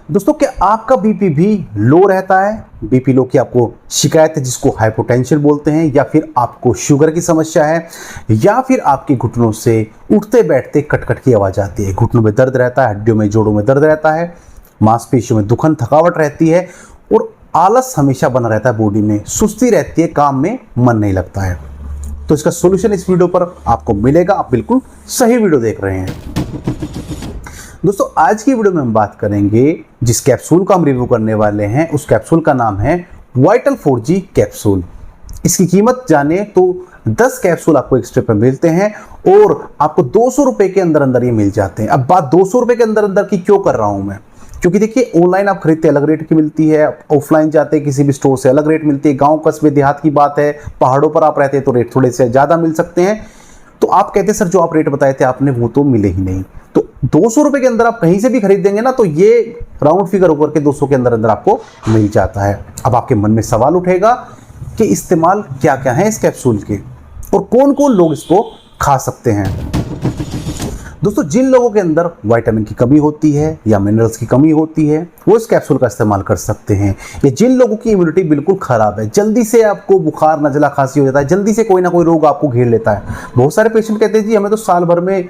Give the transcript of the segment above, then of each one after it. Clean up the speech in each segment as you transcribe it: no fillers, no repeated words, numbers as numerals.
दोस्तों, क्या आपका बीपी भी लो रहता है? बीपी लो की आपको शिकायत है जिसको हाइपोटेंशन बोलते हैं, या फिर आपको शुगर की समस्या है, या फिर आपके घुटनों से उठते बैठते कटकट की आवाज आती है, घुटनों में दर्द रहता है, हड्डियों में जोड़ों में दर्द रहता है, मांसपेशियों में दुखन थकावट रहती है और आलस हमेशा बना रहता है, बॉडी में सुस्ती रहती है, काम में मन नहीं लगता है। तो इसका सॉल्यूशन इस वीडियो पर आपको मिलेगा। आप बिल्कुल सही वीडियो देख रहे हैं। दोस्तों, आज की वीडियो में हम बात करेंगे जिस कैप्सूल का हम रिव्यू करने वाले हैं, उस कैप्सूल का नाम है वाइटल 4G कैप्सूल। इसकी कीमत जाने तो 10 कैप्सूल आपको एक्स्ट्रा पे मिलते हैं और आपको 200 रुपए के अंदर अंदर ये मिल जाते हैं। अब बात 200 रुपए के अंदर अंदर की क्यों कर रहा हूं मैं, क्योंकि देखिए ऑनलाइन आप खरीदते अलग रेट की मिलती है, ऑफलाइन जाते हैं किसी भी स्टोर से अलग रेट मिलती है। गांव कस्बे देहात की बात है, पहाड़ों पर आप रहते हैं तो रेट थोड़े से ज़्यादा मिल सकते हैं। तो आप कहते हैं सर जो आप रेट बताए थे आपने वो तो मिले ही नहीं। तो 200 रुपए के अंदर आप कहीं से भी खरीदेंगे ना तो ये राउंड फिगर होकर के 200 के अंदर अंदर आपको मिल जाता है। अब आपके मन में सवाल उठेगा कि इस्तेमाल क्या क्या है इस कैप्सूल के और कौन कौन लोग इसको खा सकते हैं। दोस्तों, जिन लोगों के अंदर विटामिन की कमी होती है या मिनरल्स की कमी होती है वो इस कैप्सूल का इस्तेमाल कर सकते हैं। या जिन लोगों की इम्यूनिटी बिल्कुल खराब है, जल्दी से आपको बुखार नजला खांसी हो जाता है, जल्दी से कोई ना कोई रोग आपको घेर लेता है। बहुत सारे पेशेंट कहते हैं जी हमें तो साल भर में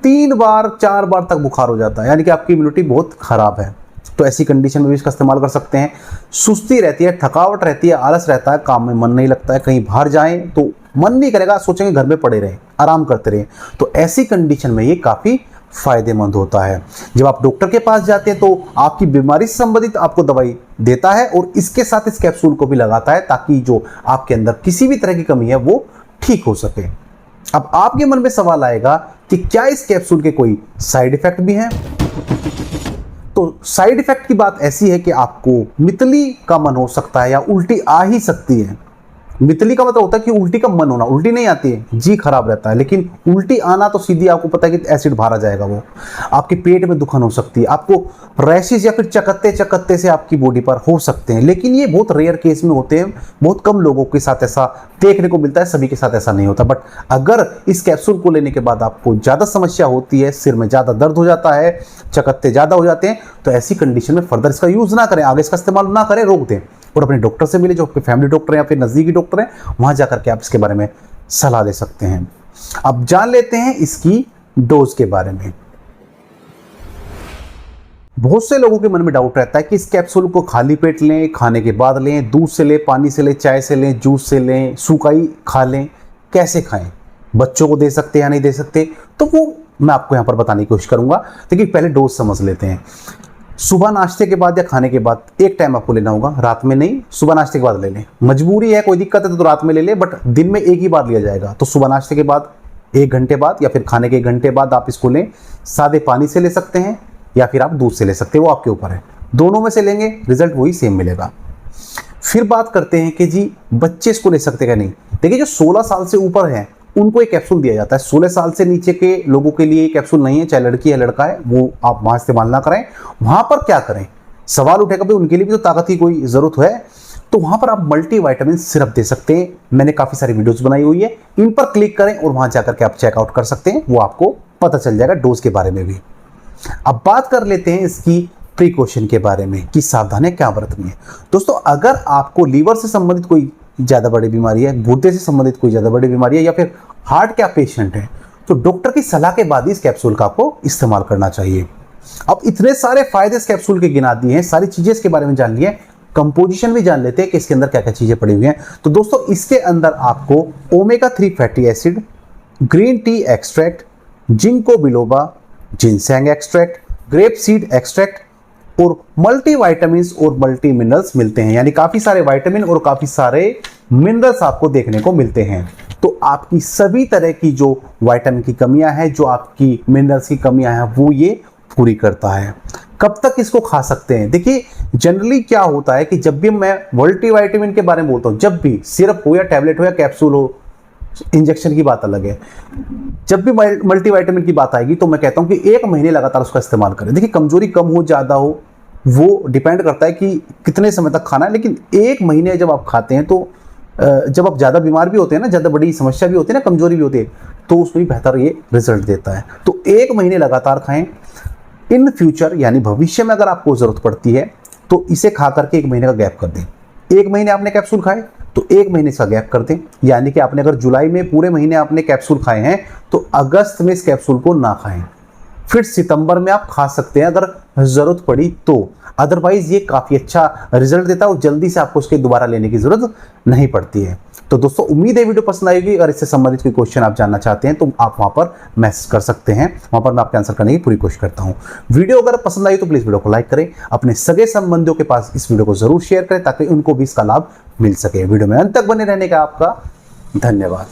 3 बार 4 बार तक बुखार हो जाता है, यानी कि आपकी इम्यूनिटी बहुत खराब है। तो ऐसी कंडीशन में भी इसका इस्तेमाल कर सकते हैं। सुस्ती रहती है, थकावट रहती है, आलस रहता है, काम में मन नहीं लगता है, कहीं बाहर जाएं तो मन नहीं करेगा, सोचेंगे घर में पड़े रहें, आराम करते रहें, तो ऐसी कंडीशन में ये काफ़ी फायदेमंद होता है। जब आप डॉक्टर के पास जाते हैं तो आपकी बीमारी से संबंधित आपको दवाई देता है और इसके साथ इस कैप्सूल को भी लगाता है ताकि जो आपके अंदर किसी भी तरह की कमी है वो ठीक हो सके। अब आपके मन में सवाल आएगा कि क्या इस कैप्सूल के कोई साइड इफेक्ट भी हैं? तो साइड इफेक्ट की बात ऐसी है कि आपको मितली का मन हो सकता है या उल्टी आ ही सकती है। मितली का मतलब होता है कि उल्टी का मन होना, उल्टी नहीं आती है, जी खराब रहता है, लेकिन उल्टी आना तो सीधी आपको पता है कि एसिड भरा जाएगा। वो आपके पेट में दुखन हो सकती है, आपको रैशेज या फिर चकत्ते चकत्ते से आपकी बॉडी पर हो सकते हैं, लेकिन ये बहुत रेयर केस में होते हैं, बहुत कम लोगों के साथ ऐसा देखने को मिलता है, सभी के साथ ऐसा नहीं होता। बट अगर इस कैप्सूल को लेने के बाद आपको ज़्यादा समस्या होती है, सिर में ज़्यादा दर्द हो जाता है, चकत्ते ज़्यादा हो जाते हैं, तो ऐसी कंडीशन में फर्दर इसका यूज़ ना करें, आगे इसका इस्तेमाल ना करें, रोक दें और अपने डॉक्टर से मिले, जो आपके फैमिली डॉक्टर हैं या फिर नज़दीकी डॉक्टर हैं, वहाँ जाकर के आप इसके बारे में सलाह ले सकते हैं। अब जान लेते हैं इसकी डोज के बारे में। बहुत से लोगों के मन में डाउट रहता है कि इस कैप्सूल को खाली पेट लें, खाने के बाद लें, दूध से लें, पानी से लें, चाय से लें, जूस से लें, सूखाई खा लें, कैसे खाएं, बच्चों को दे सकते हैं या नहीं दे सकते, तो वो मैं आपको यहाँ पर बताने की कोशिश करूँगा। लेकिन पहले डोज समझ लेते हैं। सुबह नाश्ते के बाद या खाने के बाद एक टाइम आपको लेना होगा, रात में नहीं, सुबह नाश्ते के बाद ले लें। मजबूरी है, कोई दिक्कत है तो रात में ले लें, बट दिन में एक ही बार लिया जाएगा। तो सुबह नाश्ते के बाद 1 घंटे बाद या फिर खाने के 1 घंटे बाद आप इसको लें। सादे पानी से ले सकते हैं या फिर आप दूध से ले सकते हैं, वो आपके ऊपर है। दोनों में से लेंगे रिजल्ट वही सेम मिलेगा। फिर बात करते हैं कि जी बच्चे इसको ले सकते हैं क्या नहीं। देखिए, जो 16 साल से ऊपर है उनको एक कैप्सूल दिया जाता है। 16 साल से नीचे के लोगों के लिए कैप्सूल नहीं है, चाहे लड़की है लड़का है, वो आप वहां इस्तेमाल ना करें। वहां पर क्या करें, सवाल उठेगा भाई उनके लिए भी तो ताकत की कोई जरूरत है, तो वहां पर आप मल्टी विटामिन सिरप दे सकते हैं। मैंने काफी सारी वीडियोस बनाई हुई है, इन पर क्लिक करें और वहां जाकर के आप चेकआउट कर सकते हैं, वो आपको पता चल जाएगा डोज के बारे में भी। अब बात कर लेते हैं इसकी प्रिकॉशन के बारे में कि सावधानियां क्या बरतनी है। दोस्तों, अगर आपको लीवर से संबंधित कोई ज़्यादा बड़ी बीमारी है, गुर्दे से संबंधित कोई ज़्यादा बड़ी बीमारी है या फिर हार्ट का पेशेंट है, तो डॉक्टर की सलाह के बाद ही इस कैप्सूल का आपको इस्तेमाल करना चाहिए। अब इतने सारे फायदे इस कैप्सूल के गिना दिए हैं, सारी चीज़ें इसके बारे में जान लिए, कंपोजिशन भी जान लेते हैं कि इसके अंदर क्या क्या चीज़ें पड़ी हुई हैं। तो दोस्तों, इसके अंदर आपको omega 3 fatty acid, green tea extract, ginkgo biloba, ginseng extract, grape seed extract और मल्टी विटामिन्स और मल्टी मिनरल्स मिलते हैं। यानी काफी सारे विटामिन और काफी सारे मिनरल्स आपको देखने को मिलते हैं। तो आपकी सभी तरह की जो विटामिन की कमियां हैं, जो आपकी मिनरल्स की कमियां हैं, वो ये पूरी करता है। कब तक इसको खा सकते हैं? देखिए, जनरली क्या होता है कि जब भी मैं मल्टीविटामिन के बारे में बोलता हूँ, जब भी सिरप हो या टैबलेट हो या कैप्सूल हो, इंजेक्शन की बात अलग है, जब भी मल्टीविटामिन की बात आएगी तो मैं कहता हूं कि 1 महीने लगातार उसका इस्तेमाल करें। देखिए, कमजोरी कम हो ज्यादा हो वो डिपेंड करता है कि कितने समय तक खाना है, लेकिन 1 महीने जब आप खाते हैं तो जब आप ज़्यादा बीमार भी होते हैं ना, ज़्यादा बड़ी समस्या भी होती है ना, कमजोरी भी होती है, तो उसमें भी बेहतर ये रिजल्ट देता है। तो 1 महीने लगातार खाएं। इन फ्यूचर यानी भविष्य में अगर आपको जरूरत पड़ती है तो इसे खा करके 1 महीने का गैप कर दें। 1 महीने आपने कैप्सूल खाए तो 1 महीने का गैप कर दें, यानी कि आपने अगर जुलाई में पूरे महीने आपने कैप्सूल खाए हैं तो अगस्त में इस कैप्सूल को ना खाएं, फिर सितंबर में आप खा सकते हैं अगर जरूरत पड़ी तो। अदरवाइज ये काफी अच्छा रिजल्ट देता है और जल्दी से आपको उसके दोबारा लेने की जरूरत नहीं पड़ती है। तो दोस्तों उम्मीद है वीडियो पसंद आएगी। अगर इससे संबंधित कोई क्वेश्चन आप जानना चाहते हैं तो आप वहां पर मैसेज कर सकते हैं, वहां पर मैं आपके आंसर करने की पूरी कोशिश करता हूं। वीडियो अगर पसंद आई तो प्लीज वीडियो को लाइक करें, अपने सगे संबंधियों के पास इस वीडियो को जरूर शेयर करें ताकि उनको भी इसका लाभ मिल सके। वीडियो में अंत तक बने रहने का आपका धन्यवाद।